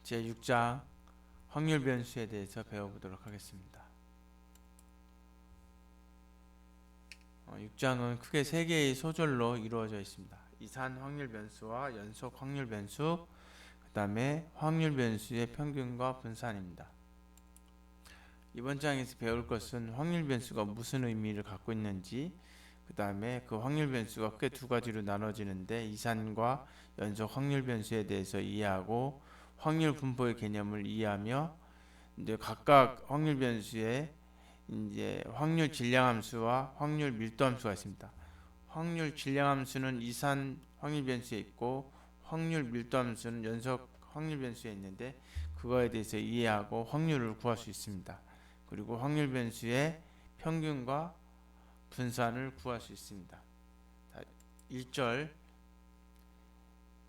제6장 확률 변수에 대해서 배워보도록 하겠습니다. 6장은 크게 3개의 소절로 이루어져 있습니다. 이산 확률 변수와 연속 확률 변수, 그 다음에 확률 변수의 평균과 분산입니다. 이번 장에서 배울 것은 확률 변수가 무슨 의미를 갖고 있는지, 그 다음에 그 확률 변수가 크게 두 가지로 나눠지는데 이산과 연속 확률 변수에 대해서 이해하고 확률 분포의 개념을 이해하며 이제 각각 확률 변수에 이제 확률 질량함수와 확률 밀도함수가 있습니다. 확률 질량함수는 이산 확률 변수에 있고 확률 밀도함수는 연속 확률 변수에 있는데 그거에 대해서 이해하고 확률을 구할 수 있습니다. 그리고 확률 변수의 평균과 분산을 구할 수 있습니다. 1절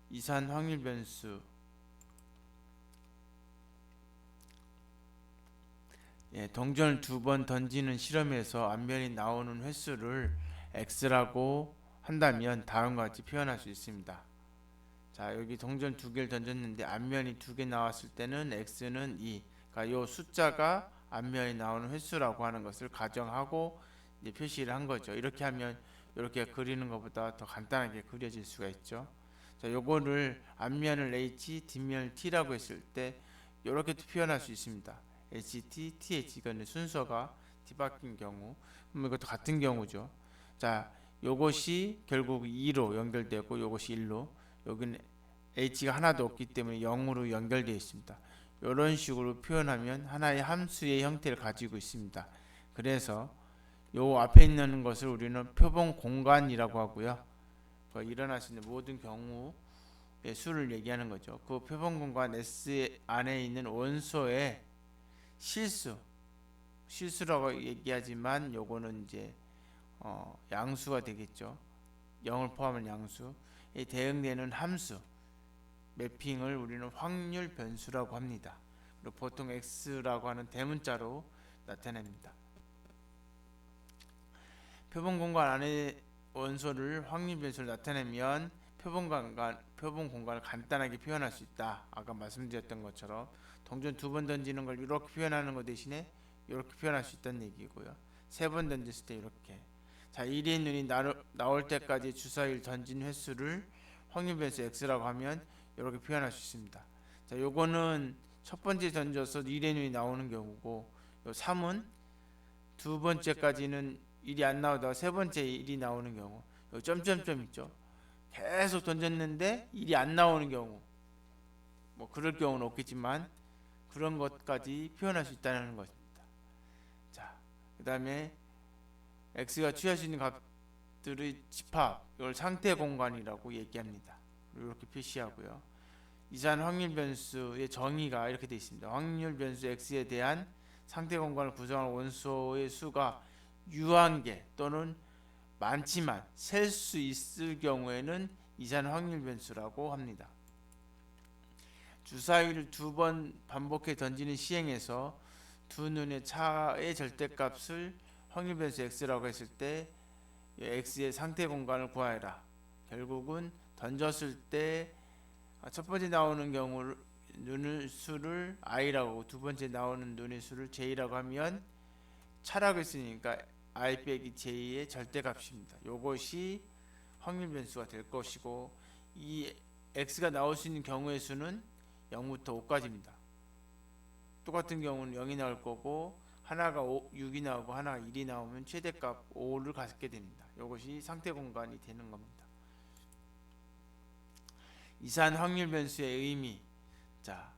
이산 확률 변수 동전을 2번 던지는 실험에서 앞면이 나오는 횟수를 x라고 한다면 다음과 같이 표현할 수 있습니다. 자, 여기 동전 2개를 던졌는데 앞면이 2개 나왔을 때는 x는 2. 그러니까 이 숫자가 앞면이 나오는 횟수라고 하는 것을 가정하고 이제 표시를 한 거죠. 이렇게 하면 이렇게 그리는 것보다 더 간단하게 그려질 수가 있죠. 자, 요거를 앞면을 h, 뒷면을 t라고 했을 때 이렇게도 표현할 수 있습니다. ht, th 이거는 순서가 뒤바뀐 경우, 이것도 같은 경우죠. 자, 요것이 결국 2로 연결되고 요것이 1로, 여기는 h가 하나도 없기 때문에 0으로 연결되어 있습니다. 이런 식으로 표현하면 하나의 함수의 형태를 가지고 있습니다. 그래서 요 앞에 있는 것을 우리는 표본 공간이라고 하고요. 일어날 수 있는 모든 경우의 수를 얘기하는 거죠. 그 표본 공간 S 안에 있는 원소의 실수라고 얘기하지만 요거는 이제 양수가 되겠죠. 0을 포함한 양수. 이 대응되는 함수 매핑을 우리는 확률 변수라고 합니다. 그리고 보통 x라고 하는 대문자로 나타냅니다. 표본 공간 안에 원소를 확률 변수로 나타내면 표본 공간을 간단하게 표현할 수 있다. 아까 말씀드렸던 것처럼 동전 2번 던지는 걸 이렇게 표현하는 것 대신에 이렇게 표현할 수 있다는 얘기고요. 3번 던졌을 때 이렇게. 자, 1의 눈이 나올 때까지 주사위를 던진 횟수를 확률 변수 x라고 하면 이렇게 표현할 수 있습니다. 자, 요거는 첫 번째 던져서 1의 눈이 나오는 경우고, 요 3은 두 번째까지는 1이 안 나오다가 세 번째 1이 나오는 경우, 요 점점점 있죠. 계속 던졌는데 1이 안 나오는 경우, 뭐 그럴 경우는 없겠지만 그런 것까지 표현할 수 있다는 것입니다. 자, 그 다음에 x가 취할 수 있는 값들의 집합, 이걸 상태 공간이라고 얘기합니다. 이렇게 표시하고요. 이산 확률 변수의 정의가 이렇게 되어 있습니다. 확률 변수 x에 대한 상태 공간을 구성하는 원소의 수가 유한계 또는 많지만 셀 수 있을 경우에는 이산 확률 변수라고 합니다. 주사위를 2번 반복해 던지는 시행에서 두 눈의 차의 절대값을 확률 변수 x라고 했을 때 x의 상태 공간을 구하여라. 결국은 던졌을 때 첫 번째 나오는 경우 눈의 수를 i라고 하고 두 번째 나오는 눈의 수를 j라고 하면 차라고 했으니까 i 빼기 j의 절대값입니다. 이것이 확률 변수가 될 것이고, 이 x가 나올 수 있는 경우의 수는 0부터 5까지입니다. 똑같은 경우는 0이 나올 거고, 하나가 6이 나오고 하나가 1이 나오면 최대값 5를 갖게 됩니다. 이것이 상태 공간이 되는 겁니다. 이산 확률 변수의 의미. 자,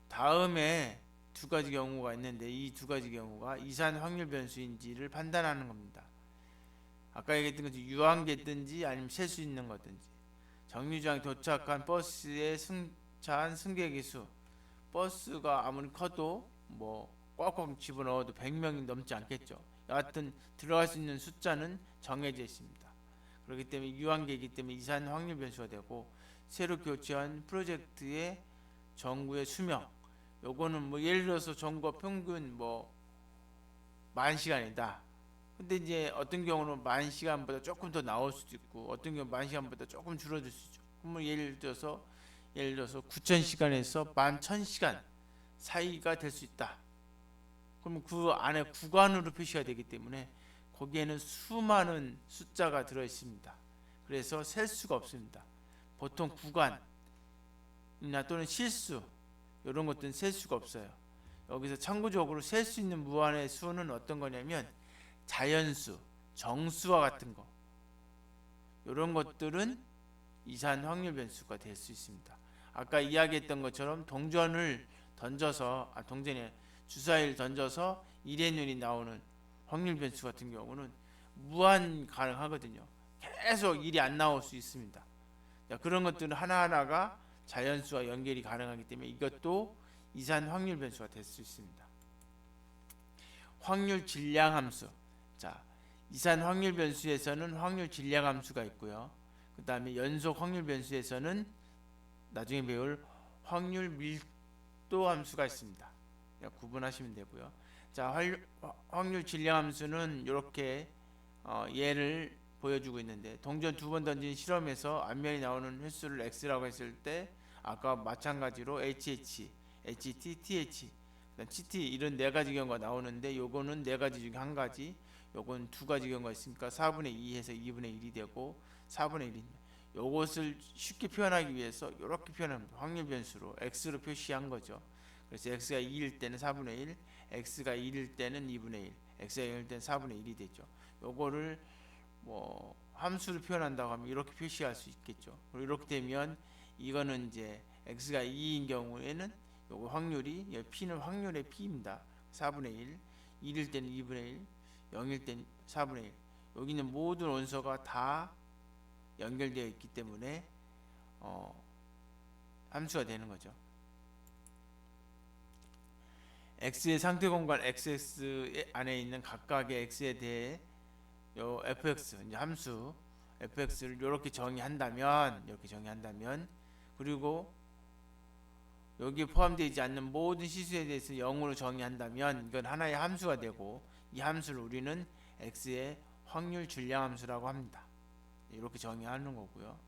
다음에 두 가지 경우가 있는데 이 두 가지 경우가 이산 확률 변수인지를 판단하는 겁니다. 아까 얘기했던 것처럼 유한계든지 아니면 셀 수 있는 거든지. 정류장에 도착한 버스의 승차한 승객의 수. 버스가 아무리 커도 뭐 꽉꽉 집어넣어도 100명이 넘지 않겠죠. 여하튼 들어갈 수 있는 숫자는 정해져 있습니다. 그렇기 때문에 유한계이기 때문에 이산 확률 변수가 되고, 새로 교체한 프로젝트의 전구의 수명, 요거는 뭐 예를 들어서 전구가 평균 뭐 10,000시간이다. 근데 이제 어떤 경우는 10,000시간보다 조금 더 나올 수도 있고, 어떤 경우 10,000시간보다 조금 줄어들 수 있죠. 그러면 예를 들어서 예를 들어서 9,000시간에서 11,000시간 사이가 될 수 있다. 그러면 그 안에 구간으로 표시가 되기 때문에 거기에는 수많은 숫자가 들어 있습니다. 그래서 셀 수가 없습니다. 보통 구간이나 또는 실수 이런 것들은 셀 수가 없어요. 여기서 참고적으로 셀 수 있는 무한의 수는 어떤 거냐면 자연수, 정수와 같은 거, 이런 것들은 이산 확률 변수가 될 수 있습니다. 아까 이야기했던 것처럼 동전을 던져서 동전에 주사위를 던져서 1의 나오는 확률 변수 같은 경우는 무한 가능하거든요. 계속 1이 안 나올 수 있습니다. 그런 것들은 하나하나가 자연수와 연결이 가능하기 때문에 이것도 이산 확률 변수가 될 수 있습니다. 확률 질량 함수. 자, 이산 확률 변수에서는 확률 질량 함수가 있고요. 그 다음에 연속 확률 변수에서는 나중에 배울 확률 밀도 함수가 있습니다. 구분하시면 되고요. 자, 확률 질량 함수는 이렇게 예를 보여주고 있는데 동전 두 번 던진 실험에서 앞면이 나오는 횟수를 x라고 했을 때 아까 마찬가지로 HH, HT, TH, CT 이런 네 가지 경우가 나오는데 요거는 네 가지 중에 한 가지, 요건 두 가지 경우가 있으니까 4분의 2에서 2분의 1이 되고 4분의 1입니다. 요것을 쉽게 표현하기 위해서 이렇게 표현합니다. 확률 변수로 x로 표시한 거죠. 그래서 x가 2일 때는 4분의 1, x가 1일 때는 2분의 1, x가 0일 때는 4분의 1이 되죠. 요거를 뭐 함수를 표현한다고 하면 이렇게 표시할 수 있겠죠. 그리고 이렇게 되면 이거는 이제 x가 2인 경우에는 요거 확률이 p는 확률의 p입니다. 4분의 1, 1일 때는 2분의 1, 0일 때는 4분의 1. 여기 있는 모든 원소가 다 연결되어 있기 때문에 함수가 되는 거죠. x의 상태 공간 xx 안에 있는 각각의 x에 대해 요 fx 이제 함수 fx를 이렇게 정의한다면 그리고 여기에 포함되어 않는 모든 시수에 대해서 0으로 정의한다면 이건 하나의 함수가 되고 이 함수를 우리는 x의 확률 질량 함수라고 합니다. 이렇게 정의하는 거고요.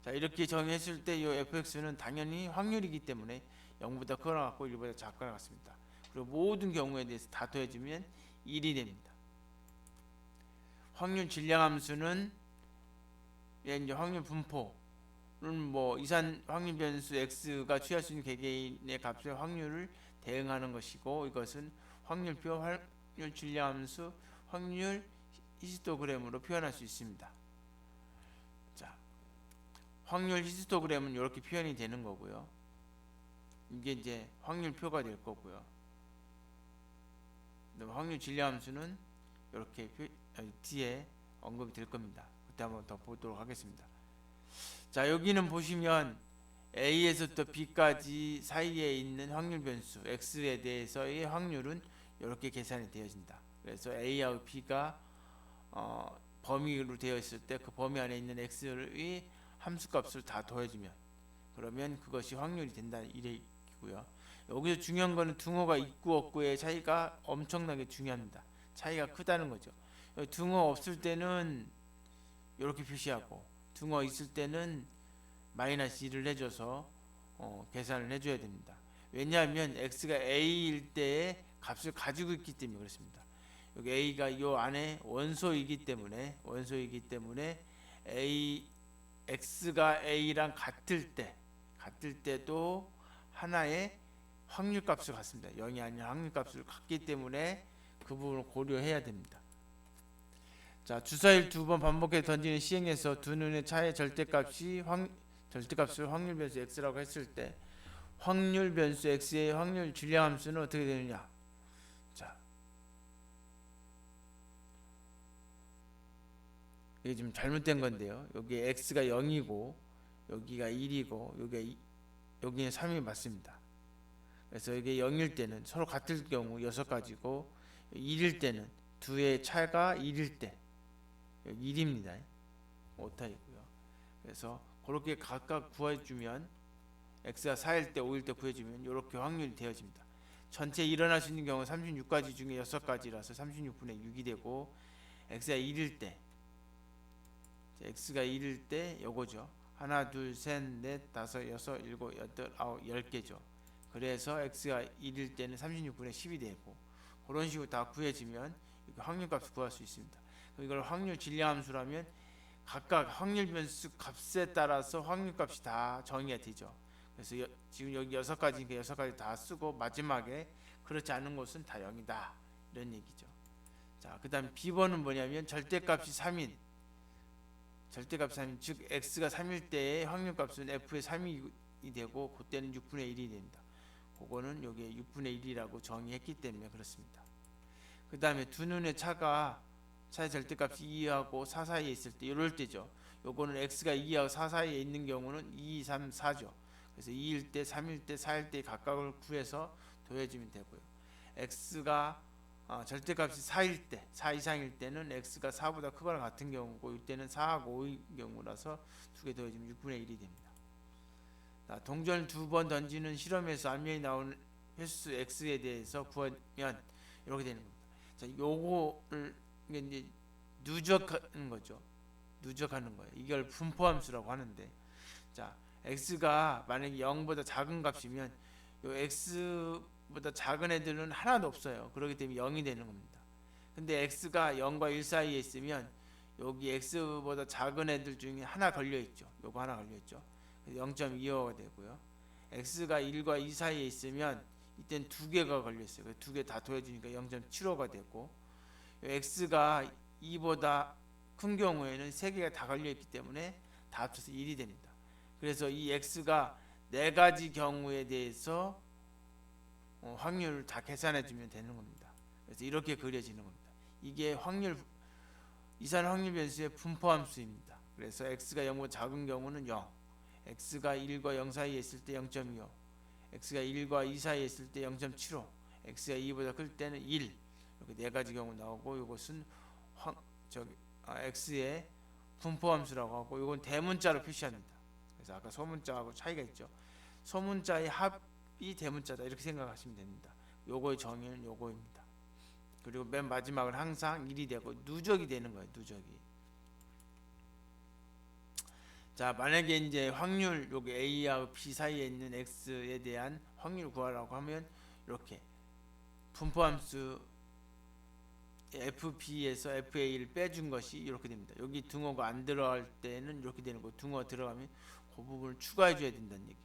자, 이렇게 정의했을 때 이 fx는 당연히 확률이기 때문에 0보다 크거나 같고 1보다 작거나 같습니다. 그리고 모든 경우에 대해서 다 더해주면 1이 됩니다. 확률 질량 함수는 이제 확률 분포는 뭐 이산 확률 변수 x가 취할 수 있는 개개인의 값의 확률을 대응하는 것이고 이것은 확률표 확률 질량 함수 확률 히스토그램으로 표현할 수 있습니다. 자, 확률 히스토그램은 이렇게 표현이 되는 거고요. 이게 이제 확률표가 될 거고요. 확률 질량 함수는 이렇게 뒤에 언급이 될 겁니다. 그때 한번 더 보도록 하겠습니다. 자, 여기는 보시면 A에서부터 B까지 사이에 있는 확률 변수 X에 대해서의 확률은 이렇게 계산이 되어진다. 그래서 A하고 B가 범위로 되어 있을 때 그 범위 안에 있는 X의 함수값을 다 더해주면 그러면 그것이 확률이 된다 이래고요. 여기서 중요한 거는 등호가 있고 없고의 차이가 엄청나게 중요합니다. 차이가 크다는 거죠. 등호 없을 때는 이렇게 표시하고 등호 있을 때는 마이너스 1을 해줘서 계산을 해줘야 됩니다. 왜냐하면 x가 a일 때의 값을 가지고 있기 때문에 그렇습니다. 여기 a가 이 안에 원소이기 때문에 a x가 a랑 같을 때도 하나의 확률값을 갖습니다. 0이 아닌 확률값을 갖기 때문에 그 부분을 고려해야 됩니다. 자, 주사위를 두 번 반복해 던지는 시행에서 두 눈의 차의 절대값을 확률 변수 x라고 했을 때 확률 변수 x의 확률 질량 함수는 어떻게 되느냐? 자, 이게 지금 잘못된 건데요. 여기 x가 0이고 여기가 1이고 여기는 3이 맞습니다. 그래서 이게 0일 때는 서로 같을 경우 6가지고 1일 때는 두의 차가 1일 때 1입니다. 오타이고요. 그래서 그렇게 각각 구해주면 x가 4일 때 5일 때 구해주면 이렇게 확률이 되어집니다. 전체 일어날 수 있는 경우 36가지 중에 6가지라서 36분의 6이 되고 x가 1일 때 요거죠. 하나, 둘, 셋, 넷, 다섯, 여섯, 일곱, 여덟, 아홉, 10개죠. 그래서 x가 1일 때는 36분의 10이 되고, 그런 식으로 다 구해지면 확률값을 구할 수 있습니다. 이걸 확률 질량함수라면 각각 확률 변수 값에 따라서 확률값이 다 정의가 되죠. 그래서 지금 여기 6가지니까 6가지 다 쓰고 마지막에 그렇지 않은 것은 다 0이다 이런 얘기죠. 자, 그 다음 B번은 뭐냐면 절대값이 3인 즉 x가 3일 때의 확률값은 f의 3이 되고 그때는 6분의 1이 됩니다. 그거는 여기에 6분의 1이라고 정의했기 때문에 그렇습니다. 그 다음에 두 눈의 차의 절대값이 2하고 4 사이에 있을 때 이럴 때죠. 요거는 x가 2하고 4 사이에 있는 경우는 2, 3, 4죠. 그래서 2일 때, 3일 때, 4일 때 각각을 구해서 더해주면 되고요. x가 절대값이 4일 때, 4 이상일 때는 x가 4보다 크거나 같은 경우고 이때는 4하고 5인 경우라서 두 개 더해주면 6분의 1이 됩니다. 동전을 2번 던지는 실험에서 앞면이 나오는 횟수 x에 대해서 구하면 이렇게 되는 겁니다. 자, 요거를 이제 누적하는 거죠. 누적하는 거예요. 이걸 분포함수라고 하는데, 자, x가 만약에 0보다 작은 값이면 요 x보다 작은 애들은 하나도 없어요. 그렇기 때문에 0이 되는 겁니다. 근데 x가 0과 1 사이에 있으면 여기 x보다 작은 애들 중에 하나 걸려 있죠. 요거 하나 걸려 있죠. 0.25가 되고요. x가 1과 2 사이에 있으면 이땐 두 개가 걸려 있어요. 두 개 다 더해주니까 0.75가 되고, x가 2보다 큰 경우에는 세 개가 다 걸려 있기 때문에 다 합쳐서 1이 됩니다. 그래서 이 x가 네 가지 경우에 대해서 확률을 다 계산해 주면 되는 겁니다. 그래서 이렇게 그려지는 겁니다. 이게 이산 확률 변수의 분포함수입니다. 그래서 x가 0보다 작은 경우는 0, x가 1과 0 사이에 있을 때 0.25, x가 1과 2 사이에 있을 때 0.75, x가 2보다 클 때는 1, 이렇게 네 가지 경우 나오고, 이것은 x의 분포함수라고 하고, 이건 대문자로 표시합니다. 그래서 아까 소문자하고 차이가 있죠. 소문자의 합이 대문자다 이렇게 생각하시면 됩니다. 요거의 정의는 요거입니다. 그리고 맨 마지막은 항상 1이 되고 누적이 되는 거예요. 누적이. 자, 만약에 이제 확률 여기 A하고 B 사이에 있는 X에 대한 확률 구하라고 하면 이렇게 분포함수 FB에서 FA를 빼준 것이 이렇게 됩니다. 여기 등호가 안 들어갈 때는 이렇게 되는 거고, 등호가 들어가면 그 부분을 추가해 줘야 된다는 얘기고요.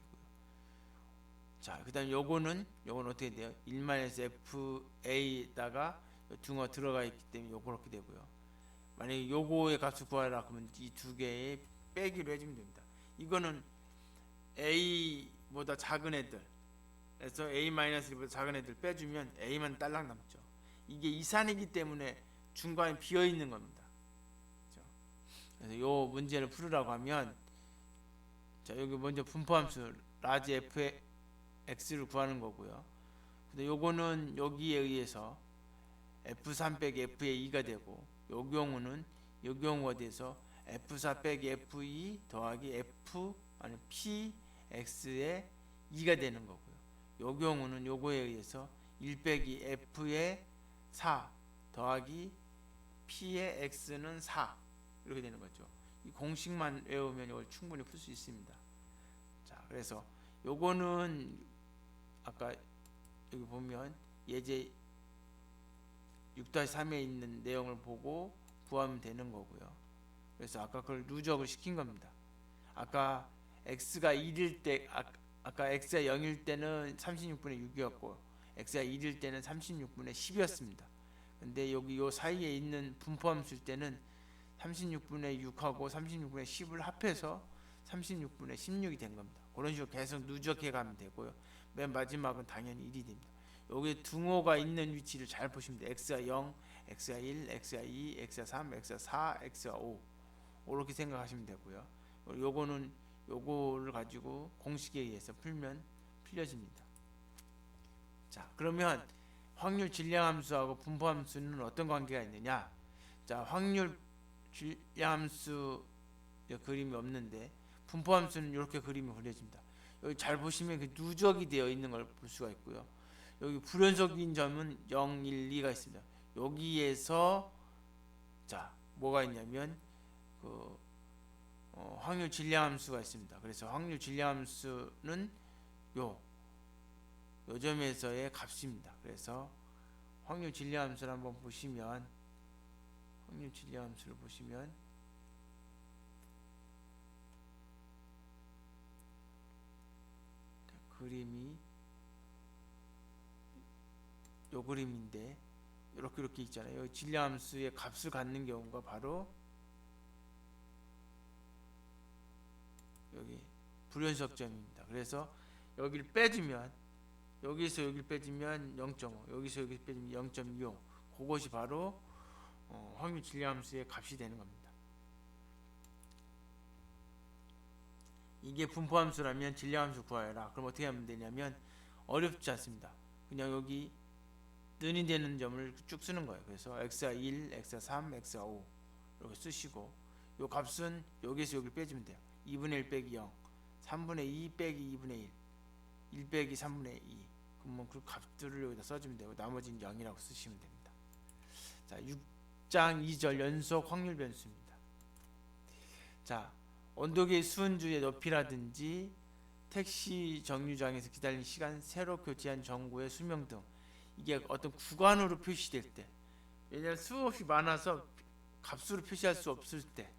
자, 그 다음에 요거는 어떻게 돼요? 1-FA에다가 등호 들어가 있기 때문에 요거 그렇게 되고요. 만약에 요거의 값을 구하라 그러면 이 두 개의 빼기로 해주면 됩니다. 이거는 A보다 작은 애들, 그래서 A-1보다 작은 애들 빼주면 A만 딸랑 남죠. 이게 이산이기 때문에 중간에 비어 있는 겁니다. 그렇죠? 그래서 요 문제를 풀으라고 하면, 자, 여기 먼저 분포함수 라지 F의 X를 구하는 거고요. 근데 요거는 여기에 의해서 F3 빼기 F의 2가 되고, 요 경우는 요 경우가 돼서 F4 빼기 F2 더하기 F 아니 PX의 2가 되는 거고요. 요 경우는 요거에 의해서 1 빼기 F의 4 더하기 P의 X는 4 이렇게 되는 거죠. 이 공식만 외우면 이걸 충분히 풀 수 있습니다. 자, 그래서 요거는 아까 여기 보면 예제 6-3에 있는 내용을 보고 구하면 되는 거고요. 그래서 아까 그걸 누적을 시킨 겁니다. 아까 x가 1일 때 아까 x가 0일 때는 36분의 6이었고 x가 1일 때는 36분의 10이었습니다. 근데 여기 요 사이에 있는 분포함수일 때는 36분의 6하고 36분의 10을 합해서 36분의 16이 된 겁니다. 그런 식으로 계속 누적해 가면 되고요. 맨 마지막은 당연히 1이 됩니다. 여기 등호가 있는 위치를 잘 보시면 돼요. x가 0, x가 1, x가 2, x가 3, x가 4, x가 5 이렇게 생각하시면 되고요. 요거는 요거를 가지고 공식에 의해서 풀면 풀려집니다. 자, 그러면 확률 질량함수하고 분포함수는 어떤 관계가 있느냐? 자, 확률 질량함수 그림이 없는데 분포함수는 이렇게 그림이 그려집니다. 여기 잘 보시면 그 누적이 되어 있는 걸 볼 수가 있고요. 여기 불연속인 점은 0, 1, 2가 있습니다. 여기에서 자, 뭐가 있냐면 확률 질량함수가 있습니다. 그래서 확률 질량함수는 요 점에서의 값입니다. 그래서 확률 질량함수를 한번 보시면 확률 질량함수를 보시면 그림이 요 그림인데 이렇게 있잖아요. 질량함수의 값을 갖는 경우가 바로 여기 불연속점입니다. 그래서 여기를 빼주면 여기서 여기를 빼주면 0.5, 여기서 여기 빼주면 0.25. 그것이 바로 확률 질량함수의 값이 되는 겁니다. 이게 분포함수라면 질량함수 구하여라. 그럼 어떻게 하면 되냐면 어렵지 않습니다. 그냥 여기 는이 되는 점을 쭉 쓰는 거예요. 그래서 x가 1, x가 3, x가 5 이렇게 쓰시고 요 값은 여기서 여기 빼주면 돼요. 2분의 1 빼기 0, 3분의 2 빼기 2분의 1, 1 빼기 3분의 2. 그러면 그 값들을 여기다 써주면 되고 나머지는 0이라고 쓰시면 됩니다. 자, 6장 2절 연속 확률 변수입니다. 자, 온도계의 수은주의 높이라든지 택시 정류장에서 기다리는 시간, 새로 교체한 전구의 수명 등 이게 어떤 구간으로 표시될 때, 왜냐하면 수없이 많아서 값으로 표시할 수 없을 때,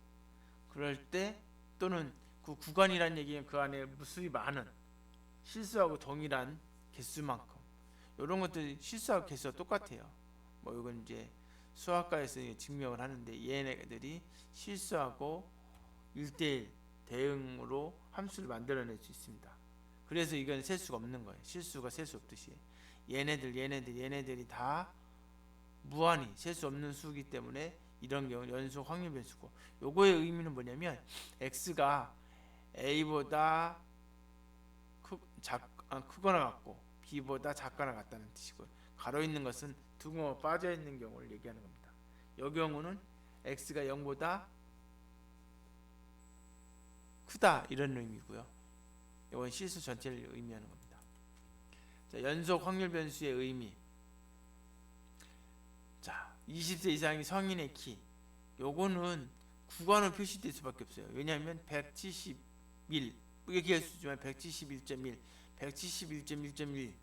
그럴 때 또는 그 구간이란 얘기는 그 안에 무수히 많은 실수하고 동일한 개수만큼 이런 것들이 실수하고 개수가 똑같아요. 뭐 이건 이제 수학과에서 증명을 하는데 얘네들이 실수하고 1대1 대응으로 함수를 만들어낼 수 있습니다. 그래서 이건 셀 수가 없는 거예요. 실수가 셀 수 없듯이 얘네들이 다 무한히 셀 수 없는 수이기 때문에 이런 경우 연속 확률 변수고, 요거의 의미는 뭐냐면 x가 a보다 크거나 같고 b보다 작거나 같다는 뜻이고, 가로 있는 것은 두 공가 빠져 있는 경우를 얘기하는 겁니다. 이 경우는 x가 0보다 크다 이런 의미고요. 이건 실수 전체를 의미하는 겁니다. 자, 연속 확률 변수의 의미. 자, 20세 이상의 성인의 키. 요거는 구간으로 표시될 수밖에 없어요. 왜냐하면 171 이게 기할수지만 171.1, 171.1.1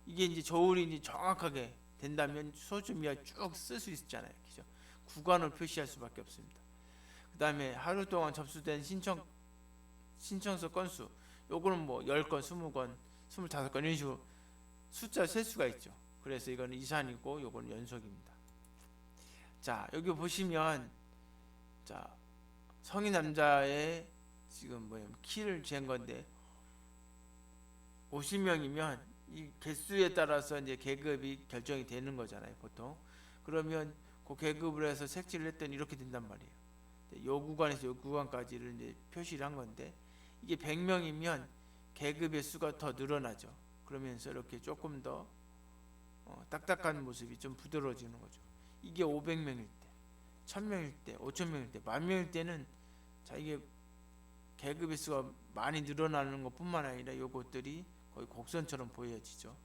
이게 이제 저울이 이제 정확하게 된다면 소수미화 쭉 쓸 수 있잖아요. 그죠? 구간으로 표시할 수밖에 없습니다. 그 다음에 하루 동안 접수된 신청서 건수. 요거는 뭐 10건, 20건, 25건 이런 식으로 숫자 셀 수가 있죠. 그래서 이거는 이산이고 요거는 연속입니다. 자, 여기 보시면 자, 성인 남자의 지금 뭐냐면 키를 잰 건데 50명이면 이 개수에 따라서 이제 계급이 결정이 되는 거잖아요, 보통. 그러면 그 계급을 해서 색칠을 했더니 이렇게 된단 말이에요. 요 구간에서 요 구간까지를 이제 표시를 한 건데, 이게 100명이면 계급의 수가 더 늘어나죠. 그러면서 이렇게 조금 더 딱딱한 모습이 좀 부드러워지는 거죠. 이게 500명일 때, 1000명일 때, 5000명일 때, 10,000명일 때는 자, 이게 계급의 수가 많이 늘어나는 것뿐만 아니라 요것들이 거의 곡선처럼 보여지죠.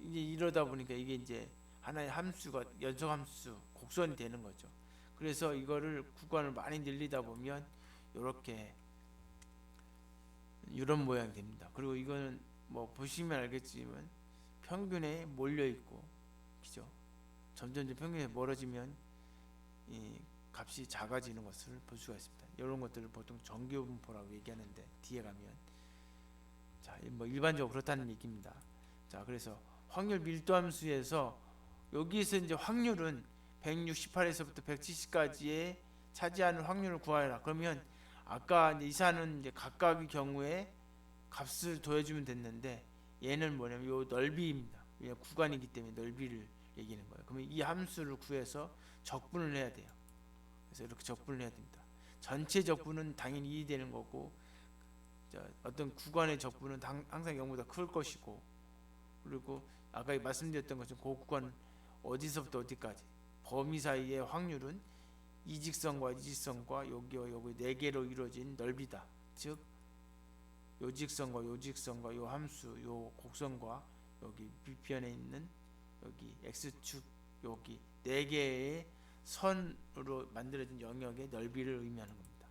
이제 이러다 보니까 이게 이제 하나의 함수가 연속 함수, 곡선이 되는 거죠. 그래서 이거를 구간을 많이 늘리다 보면 이렇게 이런 모양이 됩니다. 그리고 이거는 뭐 보시면 알겠지만 평균에 몰려 있고, 그죠? 점점 평균에 멀어지면 이 값이 작아지는 것을 볼 수가 있습니다. 이런 것들을 보통 정교분포라고 얘기하는데 뒤에 가면 자, 뭐 일반적으로 그렇다는 얘기입니다. 자, 그래서 확률 밀도함수에서 여기서 이제 확률은 168에서부터 170까지의 차지하는 확률을 구하라. 그러면 아까 이제 이사는 이제 각각의 경우에 값을 더해주면 됐는데, 얘는 뭐냐면 요 넓이입니다. 왜냐면 구간이기 때문에 넓이를 얘기하는 거예요. 그러면 이 함수를 구해서 적분을 해야 돼요. 그래서 이렇게 적분을 해야 됩니다. 전체 적분은 당연히 2 되는 거고, 어떤 구간의 적분은 항상 0보다 클 것이고, 그리고 아까 말씀드렸던 것처럼 그 구간 어디서부터 어디까지 범위 사이의 확률은 이 직선과 이 직선과 여기와 여기 4개로 이루어진 넓이다. 즉 요 직선과 요 직선과 요 함수 요 곡선과 여기 밑편에 있는 여기 x축 여기 4개의 선으로 만들어진 영역의 넓이를 의미하는 겁니다.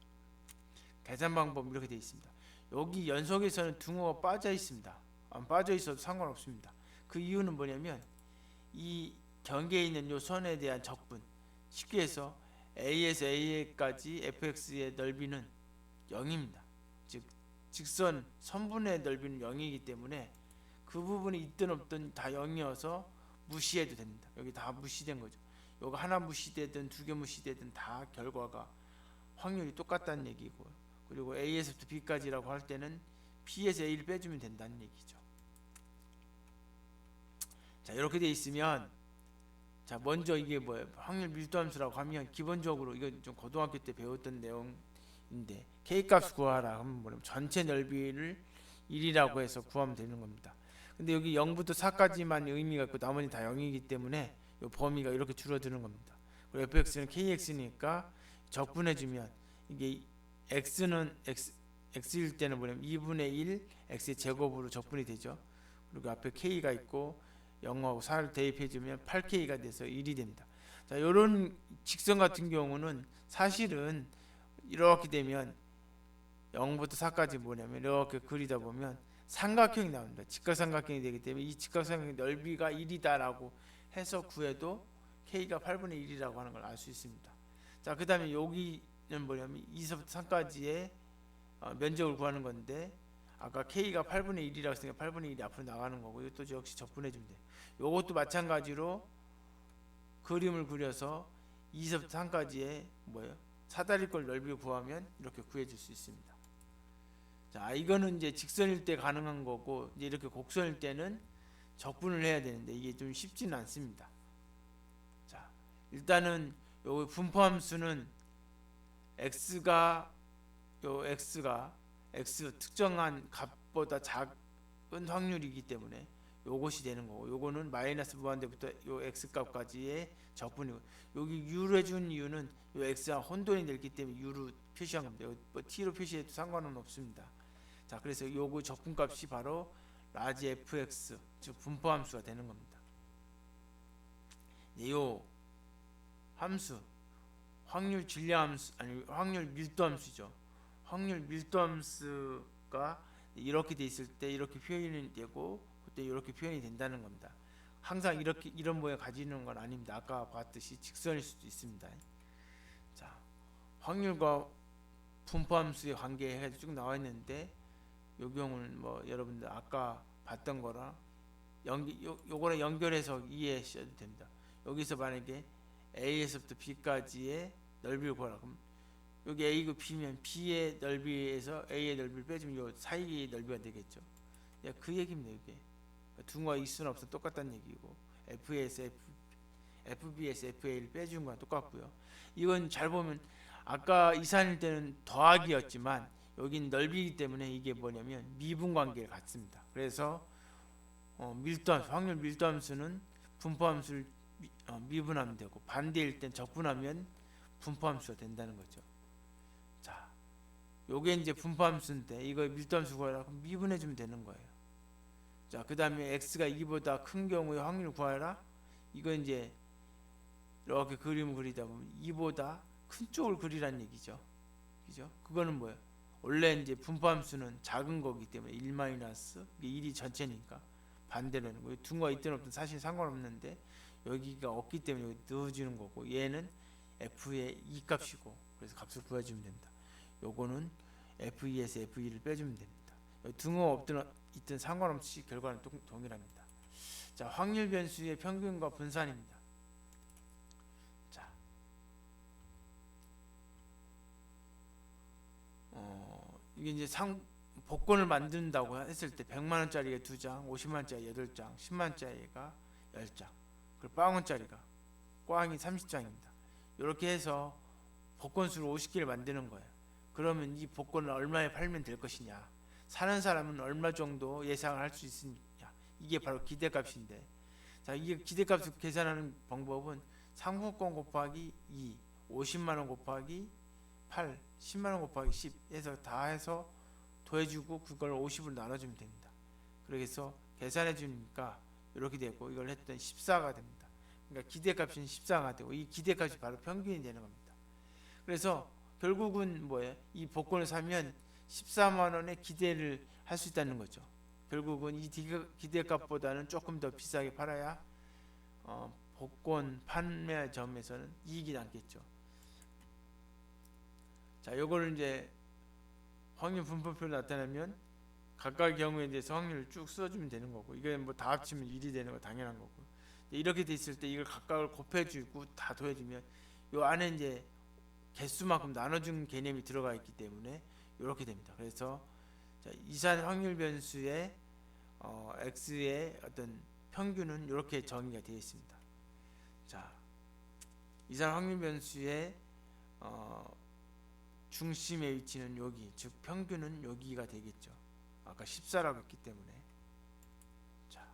계산 방법 이렇게 되어 있습니다. 여기 연속에서는 등호가 빠져 있습니다. 안 빠져 있어도 상관없습니다. 그 이유는 뭐냐면 이 경계에 있는 요 선에 대한 적분, 쉽게 해서 A에서 A까지 fx의 넓이는 0입니다. 즉 직선 선분의 넓이는 0이기 때문에 그 부분이 있든 없든 다 0이어서 무시해도 됩니다. 여기 다 무시된 거죠. 요거 하나 무시되든 두 개 무시되든 다 결과가 확률이 똑같다는 얘기고, 그리고 A에서부터 B까지라고 할 때는 B에서 A를 빼주면 된다는 얘기죠. 자, 이렇게 돼 있으면, 자 먼저 이게 뭐예요? 확률 밀도함수라고 하면 기본적으로 이건 좀 고등학교 때 배웠던 내용인데, K값 구하라 하면 뭐냐면 전체 넓이를 1이라고 해서 구하면 되는 겁니다. 근데 여기 0부터 4까지만 의미가 있고 나머지 다 0이기 때문에 이 범위가 이렇게 줄어드는 겁니다. 그리고 fx는 kx니까 적분해주면 이게 x는 x일 때는 뭐냐면 2분의 1 x의 제곱으로 적분이 되죠. 그리고 앞에 k가 있고 0하고 4를 대입해주면 8k가 돼서 1이 됩니다. 자, 이런 직선 같은 경우는 사실은 이렇게 되면 0부터 4까지 뭐냐면 이렇게 그리다 보면 삼각형이 나옵니다. 직각삼각형이 되기 때문에 이 직각삼각형의 넓이가 1이다라고 해서 구해도 k가 8분의 1이라고 하는 걸 알 수 있습니다. 자, 그 다음에 여기는 뭐냐면 2에서부터 3까지의 면적을 구하는 건데, 아까 k가 8분의 1이라고 했으니까 8분의 1이 앞으로 나가는 거고, 이것도 역시 적분해주면 돼요. 이것도 마찬가지로 그림을 그려서 2에서부터 3까지의 뭐예요? 사다리꼴 넓이를 구하면 이렇게 구해줄 수 있습니다. 자, 이거는 이제 직선일 때 가능한 거고, 이제 이렇게 곡선일 때는 적분을 해야 되는데 이게 좀 쉽지는 않습니다. 자, 일단은 요 분포함수는 x가 x 특정한 값보다 작은 확률이기 때문에 요것이 되는 거고, 요거는 마이너스 무한대부터 요 x 값까지의 적분이고, 여기 u로 해준 이유는 요 x가 혼돈이 됐기 때문에 u로 표시한 겁니다. 뭐 t로 표시해도 상관은 없습니다. 자, 그래서 요거 적분값이 바로 라지 fx, 즉 분포함수가 되는 겁니다. 요 함수 확률 질량함수, 아니 확률 밀도함수죠. 확률 밀도함수가 이렇게 돼 있을 때 이렇게 표현이 되고 그때 이렇게 표현이 된다는 겁니다. 항상 이렇게 이런 모양 가지는 건 아닙니다. 아까 봤듯이 직선일 수도 있습니다. 자, 확률과 분포함수의 관계 해가지고 쭉 나와 있는데, 요 경우는 뭐 여러분들 아까 봤던 거랑 요거랑 연결해서 이해하셔도 됩니다. 여기서 만약에 A에서부터 B까지의 넓이를 구하라 그럼 여기 A고 B면 B의 넓이에서 A의 넓이를 빼주면 요 사이의 넓이가 되겠죠. 그 얘기입니다. 이게 등호가 있으나 없으나 똑같다는 얘기고, F에서 FB에서 FA를 빼준 거랑 똑같고요. 이건 잘 보면 아까 이산일 때는 더하기였지만 여긴 넓이기 때문에 이게 뭐냐면 미분 관계를 갖습니다. 그래서 밀도함수, 확률 밀도함수는 분포함수를 미분하면 되고, 반대일 땐 적분하면 분포함수가 된다는 거죠. 자, 요게 이제 분포함수인데 이거 밀도함수 구하라 그럼 미분해 주면 되는 거예요. 자, 그 다음에 x가 2보다 큰 경우에 확률 구하라, 이거 이제 이렇게 그림을 그리다 보면 2보다 큰 쪽을 그리라는 얘기죠. 그죠? 그거는 뭐예요? 원래 이제 분포함수는 작은 거기 때문에 1 마이너스, 이게 1이 전체니까 반대로는 거예요. 등호가 있든 없든 사실 상관없는데 여기가 없기 때문에 여기 넣어주는 거고, 얘는 f의 2 값이고, 그래서 값을 구해주면 됩니다. 요거는 f2에서 f2를 빼주면 됩니다. 등호가 없든 있든 상관없이 결과는 동일합니다. 자, 확률 변수의 평균과 분산입니다. 자, 이게 이제 복권을 만든다고 했을 때 100만원짜리가 2장, 50만원짜리 8장, 10만원짜리가 10장, 그리고 빵원짜리가 꽝이 30장입니다. 이렇게 해서 복권수를 50개를 만드는 거예요. 그러면 이 복권을 얼마에 팔면 될 것이냐, 사는 사람은 얼마 정도 예상을 할 수 있느냐, 이게 바로 기대값인데, 자, 이게 기대값을 계산하는 방법은 상품권 곱하기 2, 50만원 곱하기 8, 10만원 곱하기 10 해서 다 해서 더해주고 그걸 50으로 나눠주면 됩니다. 그래서 계산해 주니까 이렇게 되고, 이걸 했더니 14가 됩니다. 그러니까 기대값은 14가 되고, 이 기대값이 바로 평균이 되는 겁니다. 그래서 결국은 뭐예요? 이 복권을 사면 14만 원의 기대를 할 수 있다는 거죠. 결국은 이 기대값보다는 조금 더 비싸게 팔아야 복권 판매점에서는 이익이 남겠죠. 자, 요거를 이제 확률 분포표로 나타내면 각각의 경우에 대해서 확률을 쭉 써주면 되는 거고, 이게 뭐 다 합치면 1이 되는 거 당연한 거고, 이렇게 돼 있을 때 이걸 각각을 곱해주고 다 더해주면 요 안에 이제 개수만큼 나눠준 개념이 들어가 있기 때문에 이렇게 됩니다. 그래서 자, 이산 확률 변수의 x의 어떤 평균은 이렇게 정의가 되어 있습니다. 자, 이산 확률 변수의 중심의 위치는 여기, 즉 평균은 여기가 되겠죠. 아까 14라고 했기 때문에. 자,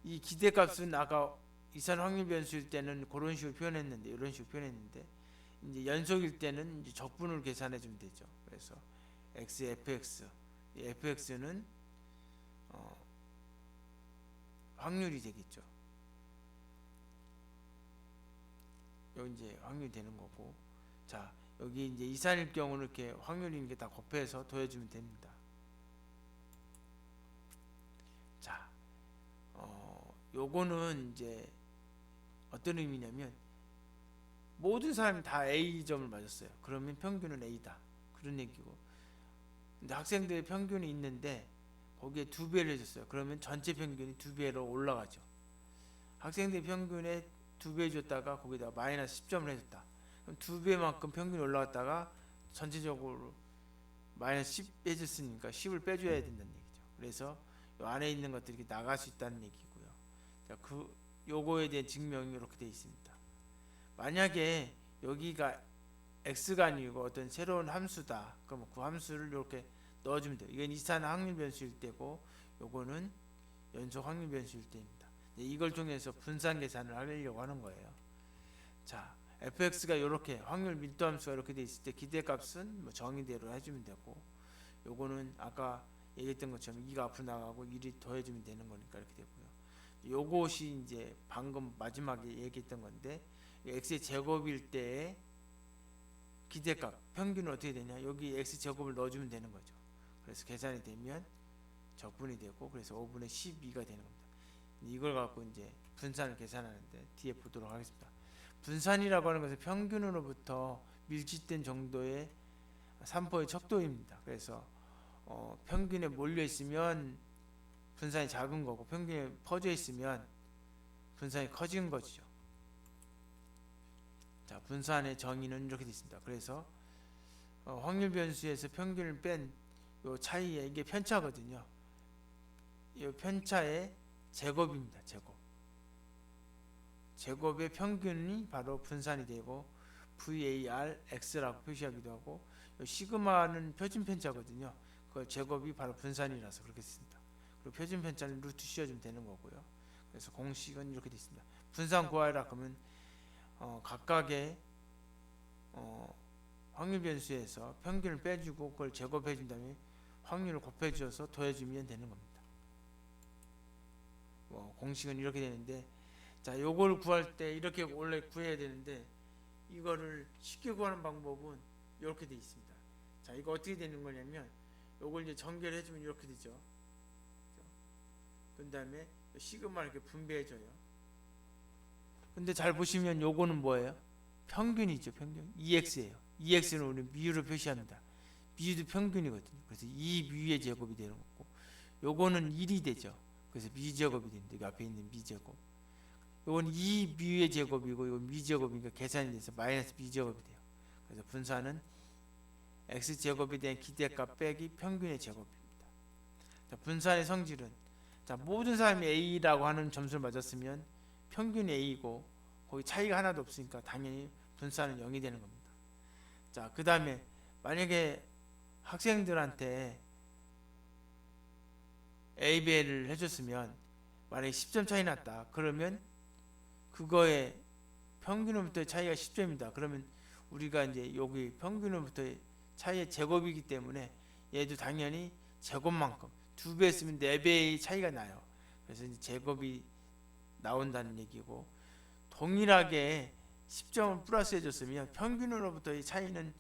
이 기대값은 아까 이산 확률 변수일 때는 그런 식으로 표현했는데, 이런 식으로 표현했는데, 이제 연속일 때는 이제 적분을 계산해 주면 되죠. 그래서 x fx, 이 fx는 확률이 되겠죠. 여기 이제 확률이 되는 거고, 자, 여기 이제 이산일 경우는 이렇게 확률인 게 다 곱해서 더해주면 됩니다. 자, 요거는 이제 어떤 의미냐면 모든 사람이 다 A점을 맞았어요. 그러면 평균은 A다. 그런 얘기고. 근데 학생들의 평균이 있는데 거기에 2배를 해줬어요. 그러면 전체 평균이 2배로 올라가죠. 학생들의 평균에 2배 줬다가 거기다 마이너스 10점을 해줬다. 그럼 2배만큼 평균이 올라갔다가 전체적으로 마이너스 10 해줬으니까 10을 빼줘야 된다는 얘기죠. 그래서 요 안에 있는 것들이 나갈 수 있다는 얘기고요. 자, 요거에 대한 증명이 이렇게 되어 있습니다. 만약에 여기가 x가 아니고 어떤 새로운 함수다. 그럼 그 함수를 이렇게 넣어주면 돼요. 이건 이산 확률 변수일 때고, 요거는 연속 확률 변수일 때입니다. 이걸 통해서 분산 계산을 하려고 하는 거예요. 자, fx가 이렇게 확률 밀도 함수가 이렇게 돼 있을 때 기대값은 뭐 정의대로 해주면 되고, 요거는 아까 얘기했던 것처럼 2가 앞으로 나가고 1이 더해주면 되는 거니까 이렇게 되고요. 요것이 이제 방금 마지막에 얘기했던 건데, x의 제곱일 때의 기대값 평균은 어떻게 되냐, 여기 x 제곱을 넣어주면 되는 거죠. 그래서 계산이 되면 적분이 되고, 그래서 5분의 12가 되는 겁니다. 이걸 갖고 이제 분산을 계산하는데 뒤에 보도록 하겠습니다. 분산이라고 하는 것은 평균으로부터 밀집된 정도의 산포의 척도입니다. 그래서 평균에 몰려 있으면 분산이 작은 거고, 평균에 퍼져 있으면 분산이 커진 거죠. 자, 분산의 정의는 이렇게 되어 있습니다. 그래서 확률 변수에서 평균을 뺀 요 차이에, 이게 편차거든요. 이 편차의 제곱입니다. 제곱의 평균이 바로 분산이 되고 VARX라고 표시하기도 하고, 시그마는 표준 편차거든요. 그 제곱이 바로 분산이라서 그렇게 씁니다. 그리고 표준 편차는 루트 씌워주면 되는 거고요. 그래서 공식은 이렇게 되어 있습니다. 분산 구하라 그러면 각각의 확률 변수에서 평균을 빼주고 그걸 제곱해 준 다음에 확률을 곱해 줘서 더해 주면 되는 겁니다. 공식은 이렇게 되는데, 자, 요걸 구할 때 이렇게 원래 구해야 되는데, 이거를 쉽게 구하는 방법은 이렇게 돼 있습니다. 자, 이거 어떻게 되는 거냐면, 요걸 이제 전개를 해주면 이렇게 되죠. 그 다음에 시그마를 이렇게 분배해줘요. 근데 잘 보시면 요거는 뭐예요? 평균이죠. 평균. EX예요. EX는 우리 미유로 표시합니다. 미유도 평균이거든요. 그래서 2미유의 제곱이 되는 거고, 요거는 1이 되죠. 그래서 미제곱이 됩니다. 여기 앞에 있는 미제곱. 요건 2미유의 제곱이고, 이건 미제곱이니까 계산이 돼서 마이너스 미제곱이 돼요. 그래서 분산은 x제곱에 대한 기대값 빼기 평균의 제곱입니다. 자, 분산의 성질은, 자, 모든 사람이 A라고 하는 점수를 맞았으면 평균이 A고 거기 차이가 하나도 없으니까 당연히 분산은 0이 되는 겁니다. 자, 그 다음에 만약에 학생들한테 A, B를 해줬으면 만약에 10점 차이 났다. 그러면 그거의 평균으로부터의 차이가 10점이다. 그러면 우리가 이제 여기 평균으로부터의 차이의 제곱이기 때문에 얘도 당연히 제곱만큼 2배 했으면 4배의 차이가 나요. 그래서 이제 제곱이 나온다는 얘기고, 동일하게 10점을 플러스 해줬으면 평균으로부터의 차이는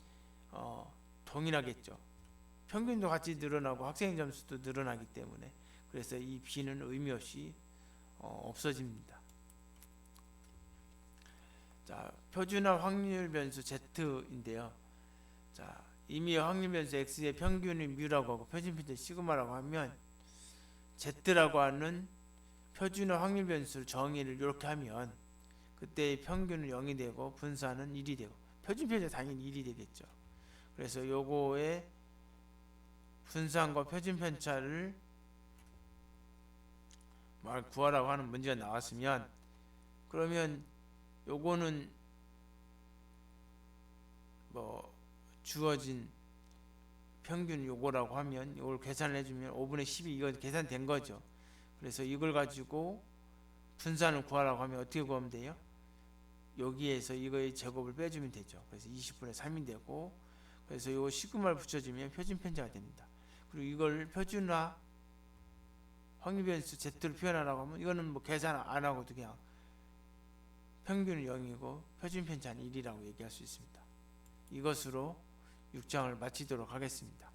동일하겠죠. 평균도 같이 늘어나고 학생 점수도 늘어나기 때문에, 그래서 이 b는 의미 없이 없어집니다. 자, 표준화 확률 변수 z인데요. 자, 이미 확률 변수 x의 평균이 μ라고 하고 표준 편차 시그마라고 하면, z라고 하는 표준화 확률 변수 정의를 이렇게 하면 그때의 평균은 0이 되고 분산은 1이 되고, 표준 편차 당연히 1이 되겠죠. 그래서 요거의 분산과 표준 편차를 구하라고 하는 문제가 나왔으면, 그러면 요거는 뭐 주어진 평균 요거라고 하면 이걸 계산을 해주면 5분의 12 이거 계산된 거죠. 그래서 이걸 가지고 분산을 구하라고 하면 어떻게 구하면 돼요? 여기에서 이거의 제곱을 빼주면 되죠. 그래서 20분의 3이 되고, 그래서 요 시그마를 붙여주면 표준 편차가 됩니다. 그리고 이걸 표준화 확률 변수 z로 표현하라고 하면 이거는 뭐 계산 안 하고도 그냥 평균은 0이고 표준 편차는 1이라고 얘기할 수 있습니다. 이것으로 6장을 마치도록 하겠습니다.